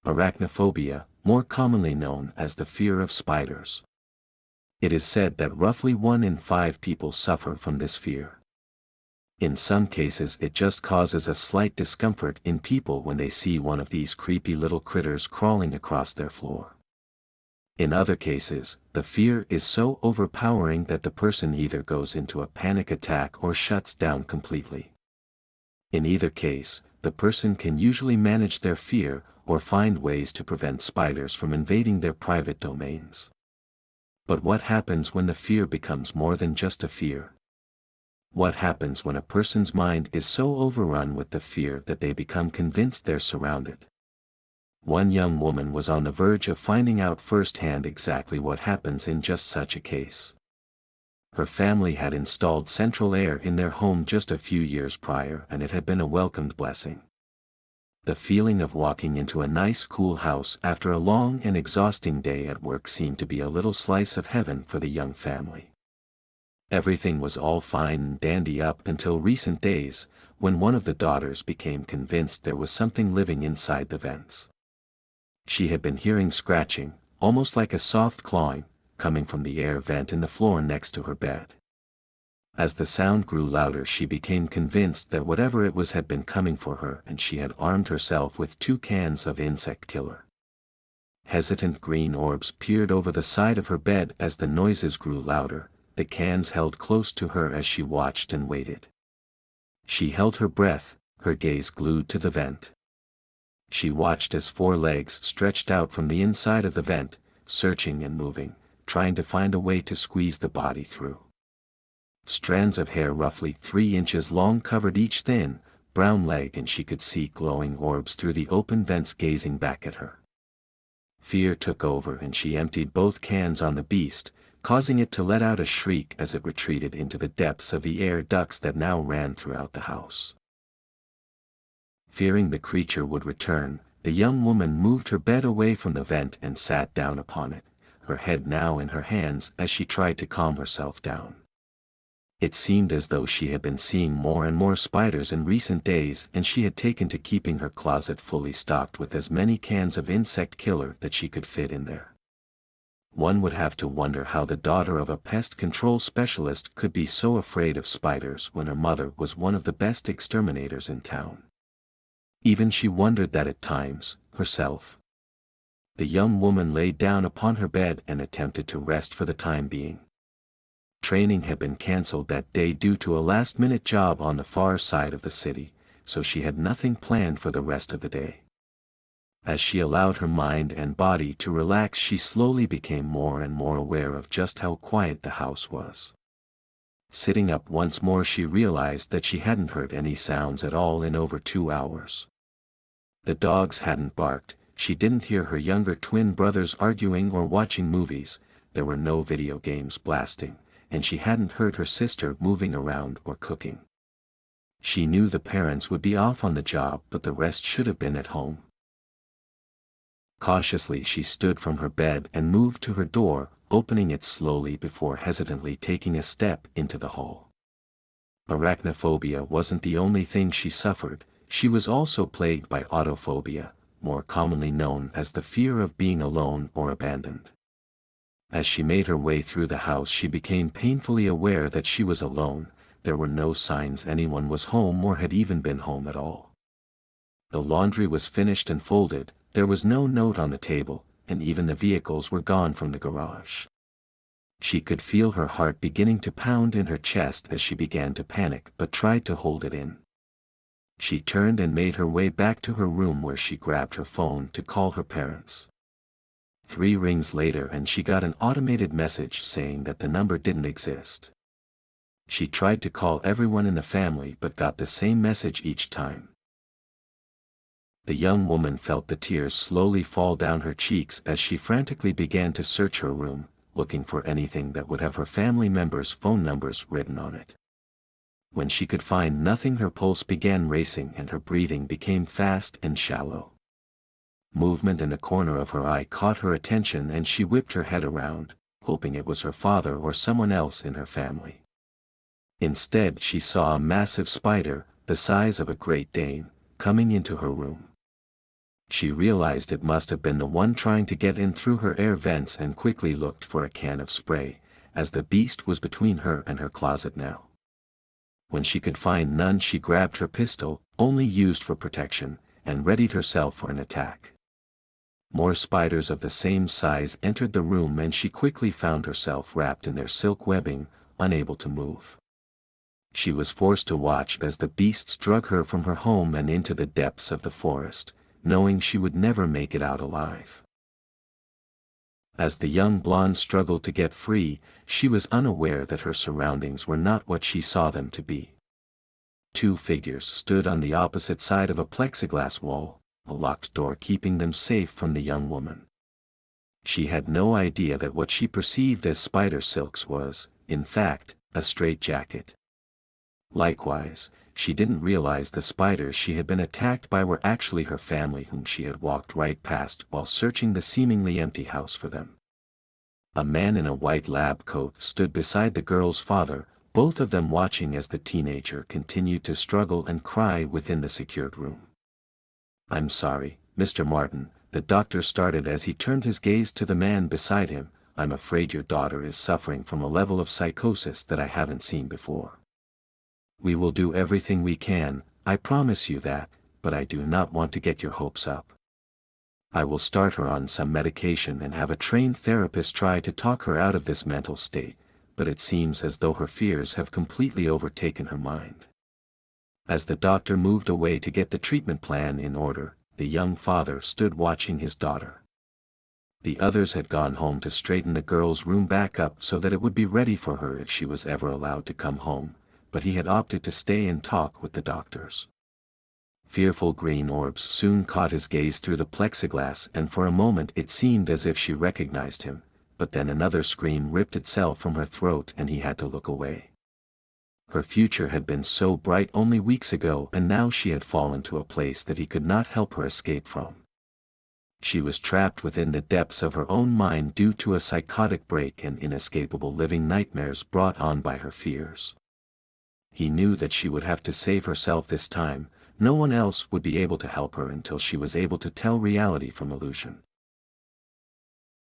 Arachnophobia, more commonly known as the fear of spiders. It is said that roughly 1 in 5 people suffer from this fear. In some cases it just causes a slight discomfort in people when they see one of these creepy little critters crawling across their floor. In other cases, the fear is so overpowering that the person either goes into a panic attack or shuts down completely. In either case, the person can usually manage their fear or find ways to prevent spiders from invading their private domains. But what happens when the fear becomes more than just a fear? What happens when a person's mind is so overrun with the fear that they become convinced they're surrounded? One young woman was on the verge of finding out firsthand exactly what happens in just such a case. Her family had installed central air in their home just a few years prior, and it had been a welcomed blessing. The feeling of walking into a nice cool house after a long and exhausting day at work seemed to be a little slice of heaven for the young family. Everything was all fine and dandy up until recent days, when one of the daughters became convinced there was something living inside the vents. She had been hearing scratching, almost like a soft clawing, coming from the air vent in the floor next to her bed. As the sound grew louder, she became convinced that whatever it was had been coming for her, and she had armed herself with 2 cans of insect killer. Hesitant green orbs peered over the side of her bed as the noises grew louder, the cans held close to her as she watched and waited. She held her breath, her gaze glued to the vent. She watched as 4 legs stretched out from the inside of the vent, searching and moving, trying to find a way to squeeze the body through. Strands of hair roughly 3 inches long covered each thin, brown leg, and she could see glowing orbs through the open vents gazing back at her. Fear took over and she emptied both cans on the beast, causing it to let out a shriek as it retreated into the depths of the air ducts that now ran throughout the house. Fearing the creature would return, the young woman moved her bed away from the vent and sat down upon it, her head now in her hands as she tried to calm herself down. It seemed as though she had been seeing more and more spiders in recent days, and she had taken to keeping her closet fully stocked with as many cans of insect killer that she could fit in there. One would have to wonder how the daughter of a pest control specialist could be so afraid of spiders when her mother was one of the best exterminators in town. Even she wondered that at times, herself. The young woman lay down upon her bed and attempted to rest for the time being. Training had been cancelled that day due to a last-minute job on the far side of the city, so she had nothing planned for the rest of the day. As she allowed her mind and body to relax, she slowly became more and more aware of just how quiet the house was. Sitting up once more, she realized that she hadn't heard any sounds at all in over 2 hours. The dogs hadn't barked, she didn't hear her younger twin brothers arguing or watching movies, there were no video games blasting, and she hadn't heard her sister moving around or cooking. She knew the parents would be off on the job, but the rest should have been at home. Cautiously she stood from her bed and moved to her door, opening it slowly before hesitantly taking a step into the hall. Arachnophobia wasn't the only thing she suffered, she was also plagued by autophobia, more commonly known as the fear of being alone or abandoned. As she made her way through the house, she became painfully aware that she was alone. There were no signs anyone was home or had even been home at all. The laundry was finished and folded, there was no note on the table, and even the vehicles were gone from the garage. She could feel her heart beginning to pound in her chest as she began to panic, but tried to hold it in. She turned and made her way back to her room, where she grabbed her phone to call her parents. 3 rings later and she got an automated message saying that the number didn't exist. She tried to call everyone in the family but got the same message each time. The young woman felt the tears slowly fall down her cheeks as she frantically began to search her room, looking for anything that would have her family members' phone numbers written on it. When she could find nothing, her pulse began racing and her breathing became fast and shallow. Movement in the corner of her eye caught her attention and she whipped her head around, hoping it was her father or someone else in her family. Instead, she saw a massive spider, the size of a Great Dane, coming into her room. She realized it must have been the one trying to get in through her air vents and quickly looked for a can of spray, as the beast was between her and her closet now. When she could find none, she grabbed her pistol, only used for protection, and readied herself for an attack. More spiders of the same size entered the room and she quickly found herself wrapped in their silk webbing, unable to move. She was forced to watch as the beasts drug her from her home and into the depths of the forest, knowing she would never make it out alive. As the young blonde struggled to get free, she was unaware that her surroundings were not what she saw them to be. Two figures stood on the opposite side of a plexiglass wall, a locked door keeping them safe from the young woman. She had no idea that what she perceived as spider silks was, in fact, a straitjacket. Likewise, she didn't realize the spiders she had been attacked by were actually her family whom she had walked right past while searching the seemingly empty house for them. A man in a white lab coat stood beside the girl's father, both of them watching as the teenager continued to struggle and cry within the secured room. "I'm sorry, Mr. Martin," the doctor started as he turned his gaze to the man beside him. "I'm afraid your daughter is suffering from a level of psychosis that I haven't seen before. We will do everything we can, I promise you that, but I do not want to get your hopes up. I will start her on some medication and have a trained therapist try to talk her out of this mental state, but it seems as though her fears have completely overtaken her mind." As the doctor moved away to get the treatment plan in order, the young father stood watching his daughter. The others had gone home to straighten the girl's room back up so that it would be ready for her if she was ever allowed to come home, but he had opted to stay and talk with the doctors. Fearful green orbs soon caught his gaze through the plexiglass and for a moment it seemed as if she recognized him, but then another scream ripped itself from her throat and he had to look away. Her future had been so bright only weeks ago and now she had fallen to a place that he could not help her escape from. She was trapped within the depths of her own mind due to a psychotic break and inescapable living nightmares brought on by her fears. He knew that she would have to save herself this time. No one else would be able to help her until she was able to tell reality from illusion.